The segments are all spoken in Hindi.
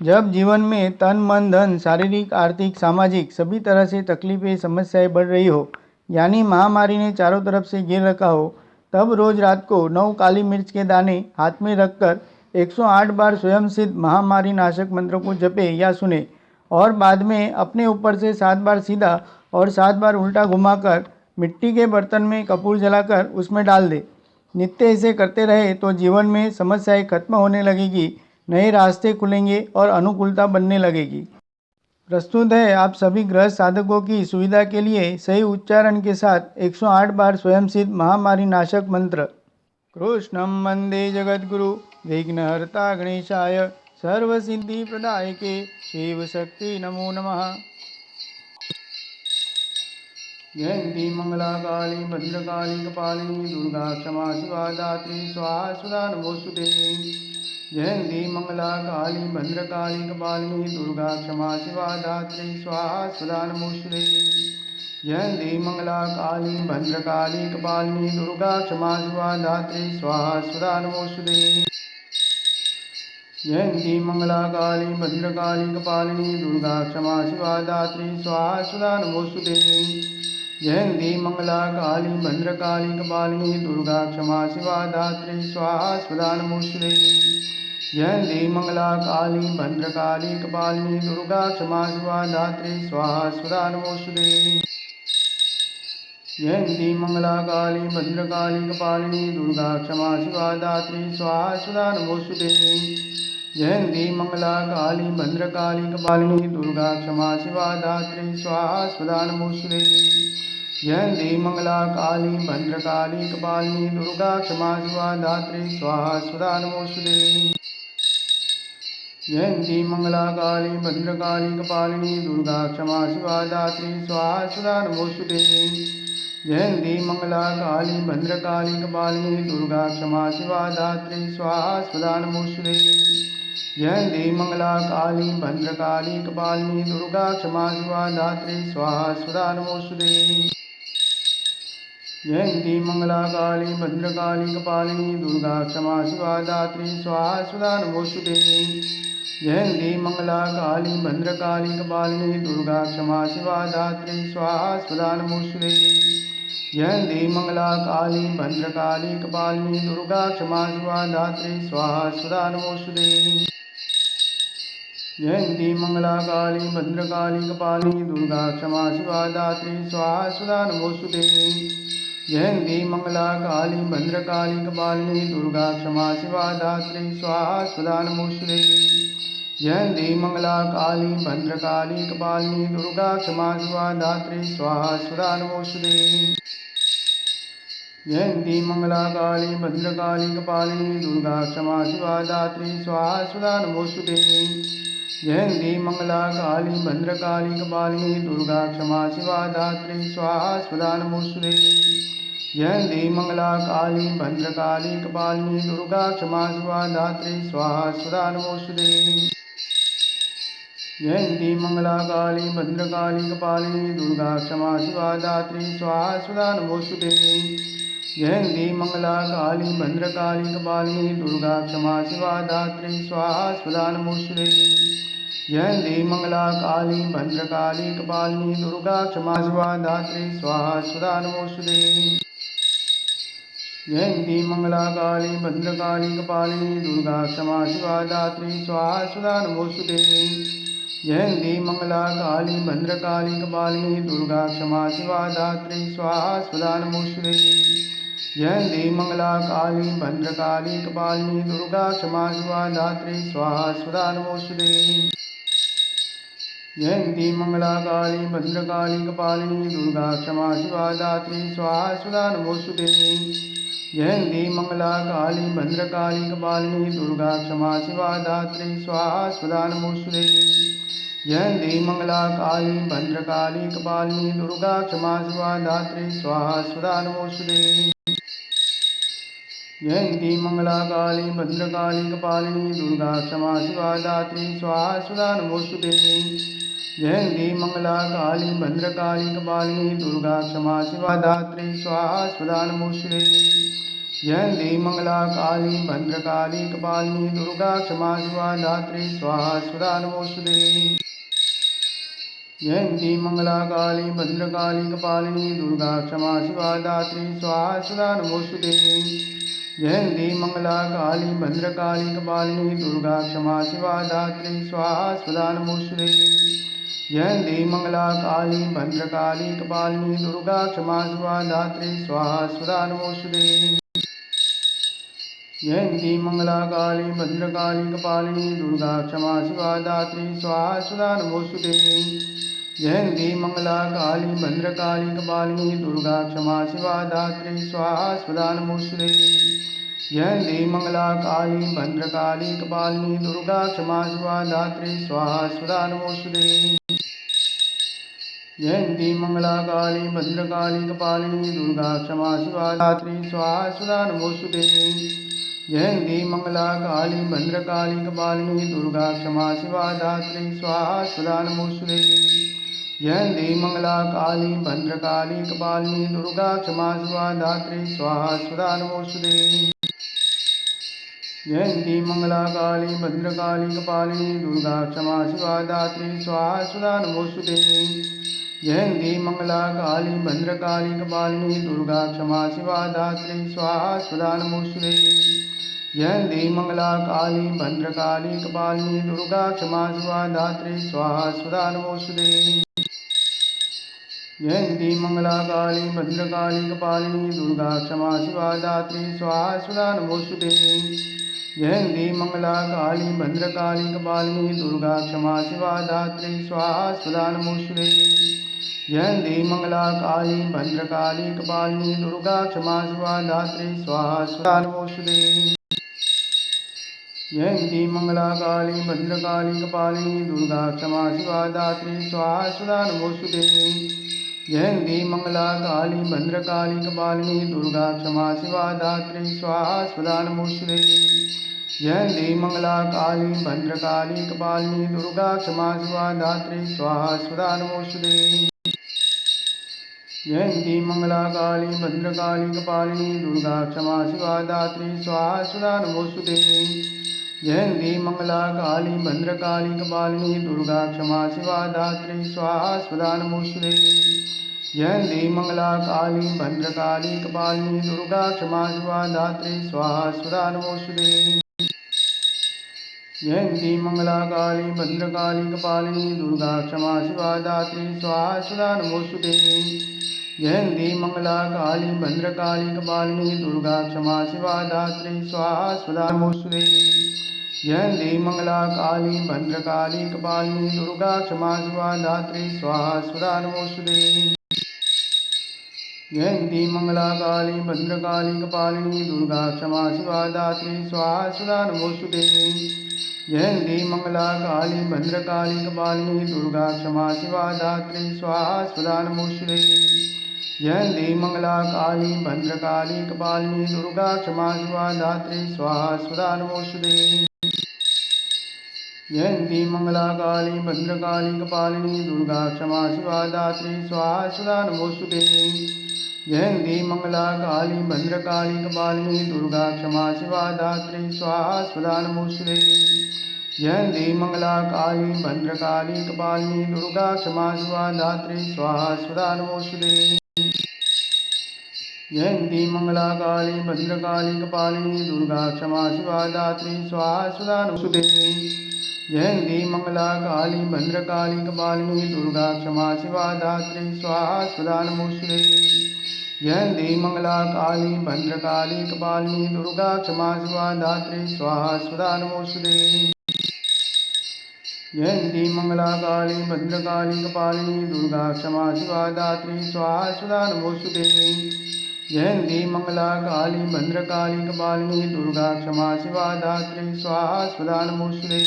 जब जीवन में तन मन धन शारीरिक आर्थिक सामाजिक सभी तरह से तकलीफें समस्याएं बढ़ रही हो, यानी महामारी ने चारों तरफ से घेर रखा हो, तब रोज रात को 9 काली मिर्च के दाने हाथ में रखकर 108 बार स्वयं सिद्ध महामारी नाशक मंत्र को जपे या सुने और बाद में अपने ऊपर से 7 बार सीधा और 7 बार उल्टा घुमाकर मिट्टी के बर्तन में कपूर जलाकर उसमें डाल दे। नित्य इसे करते रहे तो जीवन में समस्याएं खत्म होने लगेगी, नए रास्ते खुलेंगे और अनुकूलता बनने लगेगी। प्रस्तुत है आप सभी गृह साधकों की सुविधा के लिए सही उच्चारण के साथ 108 बार स्वयं सिद्ध महामारी नाशक मंत्र। कृष्णं वंदे जगद्गुरु विघ्नहर्ता गणेशाय सर्व सिद्धि प्रदायके शिव शक्ति नमो नमः। जयंती मंगला काली भद्रकाली कपालिनी दुर्गा क्षमा शिवा दात्री स्वाहा सुधा नमोस्तुते। जयंती मंगला काली भद्रकाली कपालिनी दुर्गा क्षमा शिवा दात्री स्वाहा सुधा नमोस्तुते। जयंती मंगला काली भद्रकाली कपालिनी दुर्गा क्षमा शिवा दात्री स्वाहा सुधा नमोस्तुते। जयंती मंगला काली भद्रकाली कपालिनी दुर्गा क्षमा शिवा दात्री स्वाहा सुधा नमोस्तुते। जयंती मंगला काली भद्रकाली कपालिनी दुर्गा क्षमा शिवा दात्री स्वाहा स्वधा नमोस्तुते। जयंती मंगला काली भद्रकाली कपालिनी दुर्गा क्षमा शिवा दात्री स्वाहा स्वधा नमोस्तुते। जयंती मंगला काली भद्रकाली कपालिनी दुर्गा क्षमा शिवा दात्री स्वाहा स्वधा नमोस्तुते। जयंती मंगला काली भद्रकाली कपालिनी दुर्गा क्षमा शिवा दात्री स्वाहा स्वधा नमोस्तुते। जयंती मंगला काली भद्रकाली कपालिनी दुर्गा क्षमा शिवा दात्री स्वाहा स्वधा नमोस्तुते। जयंती मंगला काली भद्रकाली कपालिनी दुर्गा क्षमा शिवा दात्री स्वाहा स्वधा नमोस्तुते। जयंती मंगला काली भद्रकाली कपालिनी दुर्गा क्षमा शिवा दात्री स्वाहा स्वधा नमोस्तुते। जयंती मंगला काली भद्रकाली कपालिनी दुर्गा क्षमा शिवा दात्री स्वाहा स्वधा नमोस्तुते। जयंती मंगला काली भद्रकाली कपालिनी दुर्गा क्षमा शिवा दात्री स्वाहा स्वधा नमोस्तुते। जयंती मंगला काली भद्रकाली कपालिनी दुर्गा क्षमा शिवा दात्री स्वाहा स्वधा नमोस्तुते। जयंती मंगला काली भद्रकाली कपालिनी दुर्गा क्षमा शिवा दात्री स्वाहा स्वधा नमोस्तुते। जयंती मंगला काली भद्रकाली कपालिनी दुर्गा क्षमा शिवा दात्री स्वाहा स्वधा नमोस्तुते। जयंती मंगला काली भद्रकाली कपालिनी दुर्गा क्षमा शिवा दात्री स्वाहा स्वधा नमोस्तुते। जयंती मंगला काली भद्रकाली कपालिनी दुर्गा क्षमा शिवा दात्री स्वाहा स्वधा नमोस्तुते। जयंती मंगला काली भद्रकाली कपालिनी दुर्गा क्षमा शिवा दात्री स्वाहा स्वधा नमोस्तुते। जयंती मंगला काली भद्रकाली कपालिनी दुर्गा क्षमा शिवा दात्री स्वाहा स्वधा नमोस्तुते। जयंती मंगला काली भद्रकाली कपालिनी दुर्गा क्षमा शिवा दात्री स्वाहा स्वधा नमोस्तुते। जयंती मंगला काली भद्रकाली कपालिनी दुर्गा क्षमा शिवा दात्री स्वाहा स्वधा नमोस्तुते। जयंती मंगला काली भद्रकाली कपालिनी दुर्गा क्षमा शिवा दात्री स्वाहा स्वधा नमोस्तुते। जयंती मंगला काली भद्रकाली कपालिनी दुर्गा क्षमा शिवा दात्री स्वाहा स्वधा नमोस्तुते। जयंती मंगला काली भद्रकाली कपालिनी दुर्गा क्षमा शिवा दात्री स्वाहा स्वधा नमोस्तुते। जयंती मंगला काली भद्रकाली कपालिनी दुर्गा क्षमा शिवा दात्री स्वाहा स्वधा नमोस्तुते। जयंती मंगला काली भद्रकाली कपालिनी दुर्गा क्षमा शिवा दात्री स्वाहा स्वधा नमोस्तुते। जयंती मंगला काली भद्रकाली कपालिनी दुर्गा क्षमा शिवा दात्री स्वाहा स्वधा नमोस्तुते। जयंती मंगला काली भद्रकाली कपालिनी दुर्गा क्षमा शिवा दात्री स्वाहा स्वधा नमोस्तुते। जयंती मंगला काली भद्रकाली कपालिनी दुर्गा क्षमा शिवा दात्री स्वाहा स्वधा नमोस्तुते। जयंती मंगला काली भद्रकाली कपालिनी दुर्गा क्षमा शिवा दात्री स्वाहा स्वधा नमोस्तुते। जयंती मंगला काली भद्रकाली कपालिनी दुर्गा क्षमा शिवा दात्री स्वाहा स्वधा नमोस्तुते। जयंती मंगला काली भद्रकाली कपालिनी दुर्गा क्षमा शिवा धात्री स्वाहा स्वधा नमोस्तुते। जयंती मंगला काली भद्रकाली कपालिनी दुर्गा क्षमा शिवा धात्री स्वाहा स्वधा नमोस्तुते। जयंती मंगला काली भद्रकाली कपालिनी दुर्गा क्षमा शिवा धात्री स्वाहा स्वधा नमोस्तुते। जयंती मंगला काली भद्रकाली कपालिनी दुर्गा क्षमा शिवा धात्री स्वाहा स्वधा नमोस्तुते। जयंती मंगला काली भद्रकाली कपालिनी दुर्गा क्षमा शिवा धात्री स्वाहा स्वधा नमोस्तुते। जयंती मंगला काली भद्रकाली कपालिनी दुर्गा क्षमा शिवा धात्री स्वाहा स्वधा नमोस्तुते। जयंती मंगला काली भद्रकाली कपालिनी दुर्गा क्षमा शिवा धात्री स्वाहा स्वधा नमोस्तुते। जयंती मंगला काली भद्रकाली कपालिनी दुर्गा क्षमा शिवा धात्री स्वाहा स्वधा नमोस्तुते। जयंती मंगला काली भद्रकाली कपालिनी दुर्गा क्षमा शिवा धात्री स्वाहा स्वधा नमोस्तुते। जयंती मंगला काली भद्रकाली कपालिनी दुर्गा क्षमा शिवा धात्री स्वाहा स्वधा नमोस्तुते। जयंती मंगला काली भद्रकाली कपालिनी दुर्गा क्षमा शिवा धात्री स्वाहा स्वधा नमोस्तुते। जयंती मंगला काली भद्रकाली कपालिनी दुर्गा क्षमा शिवा धात्री स्वाहा स्वधा नमोस्तुते। जयंती मंगला काली भद्रकाली कपालिनी दुर्गा क्षमा शिवा धात्री स्वाहा स्वधा नमोस्तुते। जयंती मंगला काली भद्रकाली कपालिनी दुर्गा क्षमा शिवा धात्री स्वाहा स्वधा नमोस्तुते। जयंती मंगला काली भद्रकाली कपालिनी दुर्गा क्षमा शिवा धात्री स्वाहा स्वधा नमोस्तुते। जयंती मंगला काली भद्रकाली कपालिनी दुर्गा क्षमा शिवा धात्री स्वाहा स्वधा नमोस्तुते। जयंती मंगला काली भद्रकाली कपालिनी दुर्गा क्षमा शिवा धात्री स्वाहा स्वधा नमोस्तुते। जयंती मंगला काली भद्रकाली कपालिनी दुर्गा क्षमा शिवा धात्री स्वाहा स्वधा नमोस्तुते। जयंती मंगला काली भद्रकाली कपालिनी दुर्गा क्षमा शिवा धात्री स्वाहा स्वधा नमोस्तुते। जयंती मंगला काली भद्रकाली कपालिनी दुर्गा क्षमा शिवा धात्री स्वाहा स्वधा नमोस्तुते। जयंती मंगला काली भद्रकाली कपालिनी दुर्गा क्षमा शिवा धात्री स्वाहा स्वधा नमोस्तुते। जयंती मंगला काली भद्रकाली कपालिनी दुर्गा क्षमा शिवा धात्री स्वाहा स्वधा नमोस्तुते। जयंती मंगला काली भद्रकाली कपालिनी दुर्गा क्षमा शिवा धात्री स्वाहा स्वधा नमोस्तुते। जयंती मंगला काली भद्रकाली कपालिनी दुर्गा क्षमा शिवा धात्री स्वाहा स्वधा नमोस्तुते। जयंती मंगला काली भद्रकाली कपालिनी दुर्गा क्षमा शिवा धात्री स्वाहा स्वधा नमोस्तुते। जयंती मंगला काली भद्रकाली कपालिनी दुर्गा क्षमा शिवा धात्री स्वाहा स्वधा नमोस्तुते। जयंती मंगला काली भद्रकाली कपालिनी दुर्गा क्षमा शिवा धात्री स्वाहा स्वधा नमोस्तुते। जयंती मंगला काली भद्रकाली कपालिनी दुर्गा क्षमा शिवा धात्री स्वाहा स्वधा नमोस्तुते। जयंती मंगला काली भद्रकाली कपालिनी दुर्गा क्षमा शिवा धात्री स्वाहा स्वधा नमोस्तुते। जयंती मंगला काली भद्रकाली कपालिनी दुर्गा क्षमा शिवा धात्री स्वाहा स्वधा नमोस्तुते। जयंती मंगला काली भद्रकाली कपालिनी दुर्गा क्षमा शिवा धात्री स्वाहा स्वधा नमोस्तुते। जयंती मंगला काली भद्रकाली कपालिनी दुर्गा क्षमा शिवा धात्री स्वाहा स्वधा नमोस्तुते। जयंती मंगला काली भद्रकाली कपालिनी दुर्गा क्षमा शिवा धात्री स्वाहा स्वधा नमोस्तुते। जयंती मंगला काली भद्रकाली कपालिनी दुर्गा क्षमा शिवा धात्री स्वाहा स्वधा नमोस्तुते। जयंती मंगला काली भद्रकाली कपालिनी दुर्गा क्षमा शिवा धात्री स्वाहा स्वधा नमोस्तुते। जयंती मंगला काली भद्रकाली कपालिनी दुर्गा क्षमा शिवा धात्री स्वाहा स्वधा नमोस्तुते।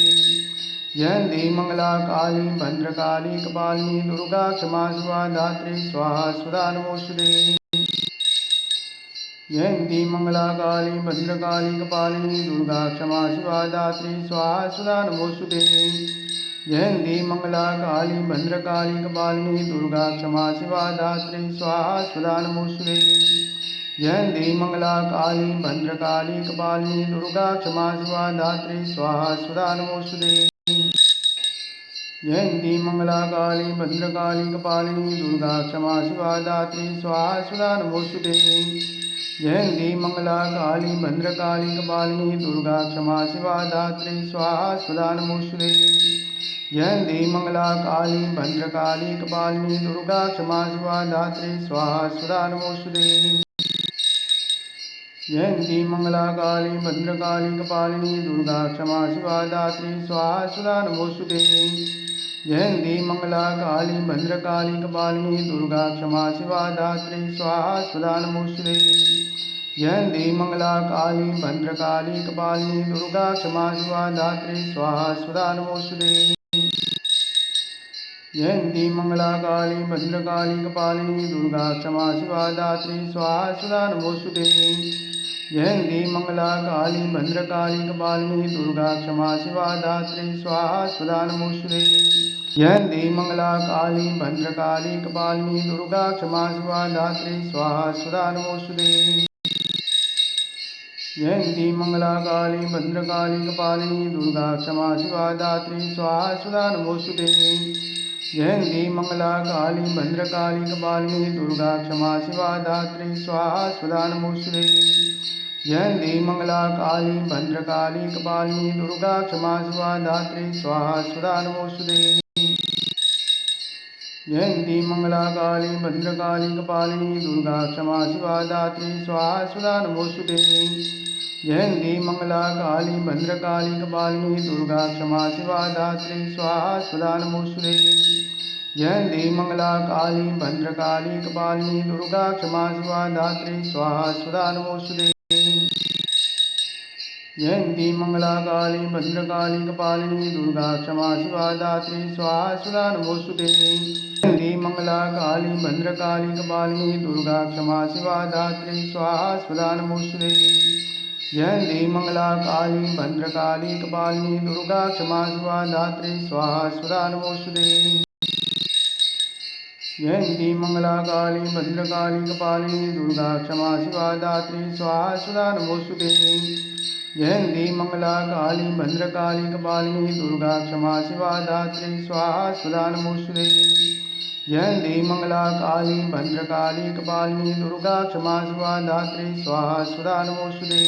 जयंती मंगला काली भद्रकाली कपालिनी दुर्गा क्षमा शिवा धात्री स्वाहा स्वधा नमोस्तुते। जयंती मंगला काली भद्रकाली कपालिनी दुर्गा क्षमा शिवा धात्री स्वाहा स्वधा नमोस्तुते। जयंती मंगला काली भद्रकाली कपालिनी दुर्गा क्षमा शिवा धात्री स्वाहा स्वधा नमोस्तुते। जयंती मंगला काली भद्रकाली कपालिनी दुर्गा क्षमा शिवा धात्री स्वाहा स्वधा नमोस्तुते। जयंती मंगला काली भद्रकाली कपालिनी दुर्गा क्षमा शिवा धात्री स्वाहा स्वधा नमोस्तुते। जयंती मंगला काली भद्रकाली कपालिनी दुर्गा क्षमा शिवा धात्री स्वाहा स्वधा नमोस्तुते। जयंती मंगला काली भद्रकाली कपालिनी दुर्गा क्षमा शिवा धात्री स्वाहा स्वधा नमोस्तुते। जयंती मंगला काली भद्रकाली कपालिनी दुर्गा क्षमा शिवा धात्री स्वाहा स्वधा नमोस्तुते। जयंती मंगला काली भद्रकाली कपालिनी दुर्गा क्षमा शिवा धात्री स्वाहा स्वधा नमोस्तुते। जयंती मंगला काली भद्रकाली कपालिनी दुर्गा क्षमा शिवा धात्री स्वाहा स्वधा नमोस्तुते। जयंती मंगला काली भद्रकाली कपालिनी दुर्गा क्षमा शिवा धात्री स्वाहा स्वधा नमोस्तुते। जयंती मंगला काली भद्रकाली कपालिनी दुर्गा क्षमा शिवा धात्री स्वाहा स्वधा नमोस्तुते। जयंती मंगला काली भद्रकाली कपालिनी दुर्गा क्षमा शिवा धात्री स्वाहा स्वधा नमोस्तुते। जयंती मंगला काली भद्रकाली कपालिनी दुर्गा क्षमा शिवा धात्री स्वाहा स्वधा नमोस्तुते। जयंती मंगला काली भद्रकाली कपालिनी दुर्गा क्षमा शिवा धात्री स्वाहा स्वधा नमोस्तुते। जयंती मंगला काली भद्रकाली कपालिनी दुर्गा क्षमा शिवा धात्री स्वाहा स्वधा नमोस्तुते। जयंती मंगला काली भद्रकाली कपालिनी दुर्गा क्षमा शिवा धात्री स्वाहा स्वधा नमोस्तुते। जयंती मंगला काली भद्रकाली कपालिनी दुर्गा क्षमा शिवा धात्री स्वाहा स्वधा नमोस्तुते। जयंती मंगला काली भद्रकाली कपालिनी दुर्गा क्षमा शिवा धात्री स्वाहा स्वधा नमोस्तुते। जयंती मंगला काली भद्रकाली कपालिनी दुर्गा क्षमा शिवा धात्री स्वाहा स्वधा नमोस्तुते। जयंती मंगला काली भद्रकाली कपालिनी दुर्गा क्षमा शिवा धात्री स्वाहा स्वधा नमोस्तुते। जयंती मंगला काली भद्रकाली कपालिनी दुर्गा क्षमा शिवा धात्री स्वाहा स्वधा नमोस्तुते। जयंती मंगला काली भद्रकाली कपालिनी दुर्गा क्षमा शिवा धात्री स्वाहा स्वधा नमोस्तुते। जयंती मंगला काली भद्रकाली कपालिनी दुर्गा क्षमा शिवा धात्री स्वाहा स्वधा नमोस्तुते। जयंती मंगला काली भद्रकाली कपालिनी दुर्गा क्षमा शिवा धात्री स्वाहा स्वधा नमोस्तुते। जयंती मंगला काली भद्रकाली कपालिनी दुर्गा क्षमा शिवा धात्री स्वाहा स्वधा नमोस्तुते।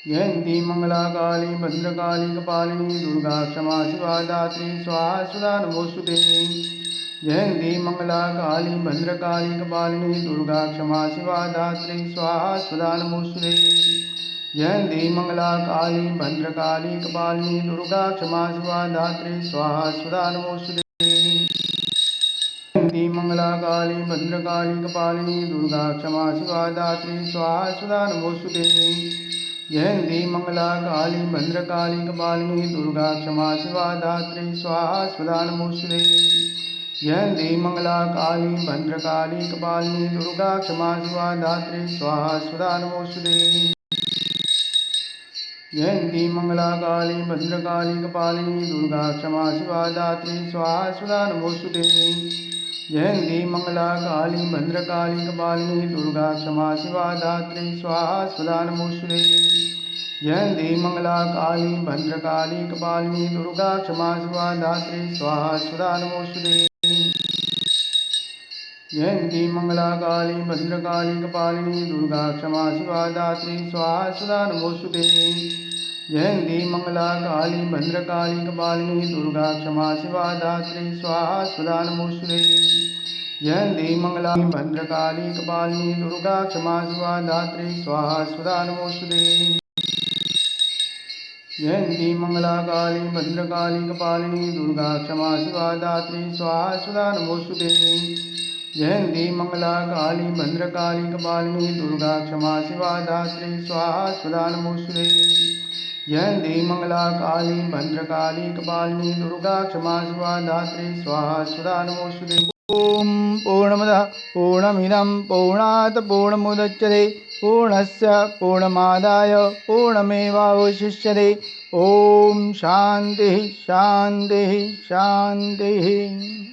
जयंती मंगला काली भद्रकाली कपालिनी दुर्गा क्षमा शिवा धात्री स्वाहा स्वधा नमोस्तुते। जयंती मंगला काली भद्रकाली कपालिनी दुर्गा क्षमा शिवा धात्री स्वाहा स्वधा नमोस्तुते। जयंती मंगला काली भद्रकाली कपालिनी दुर्गा क्षमा शिवा धात्री स्वाहा स्वधा नमोस्तुते। जयंती मंगला काली भद्रकाली कपालिनी दुर्गा क्षमा शिवा धात्री स्वाहा स्वधा नमोस्तुते। जयंती मंगला काली भद्रकाली कपालिनी दुर्गा क्षमा शिवा धात्री स्वाहा स्वधा नमोस्तुते। जयंती मंगला काली भद्रकाली कपालिनी दुर्गा क्षमा शिवा धात्री स्वाहा स्वधा नमोस्तुते। जयंती मंगला काली भद्रकाली कपालिनी दुर्गा क्षमा शिवा धात्री स्वाहा स्वधा नमोस्तुते। जयंती मंगला काली भद्रकाली कपालिनी दुर्गा क्षमा शिवा धात्री स्वाहा स्वधा नमोस्तुते। जयंती मंगला काली भद्रकाली कपालिनी दुर्गा क्षमा शिवा धात्री स्वाहा स्वधा नमोस्तुते। जयंती मंगला काली भद्रकाली कपालिनी दुर्गा क्षमा शिवा धात्री स्वाहा स्वधा नमोस्तुते। जयंती मंगला भद्रकाली कपालिनी दुर्गा क्षमा शिवा धात्री स्वाहा स्वधा नमोस्तुते। जयंती मंगला काली भद्रकाली कपालिनी दुर्गा क्षमा शिवा धात्री स्वाहा स्वधा नमोस्तुते। जयंती मंगला काली भद्रकाली कपालिनी दुर्गा क्षमा शिवा धात्री स्वाहा स्वधा नमोस्तुते। जयंती मंगला काली भद्रकाली कपालिनी दुर्गा क्षमा शिवा धात्री स्वाहा स्वधा नमोस्तुते। ओम पूर्णमदः पूर्णमिदं पूर्णात् पूर्णमुदच्यते पूर्णस्य पूर्णमादाय पूर्णमेवावशिष्यते। ओम शांति शांति शांति।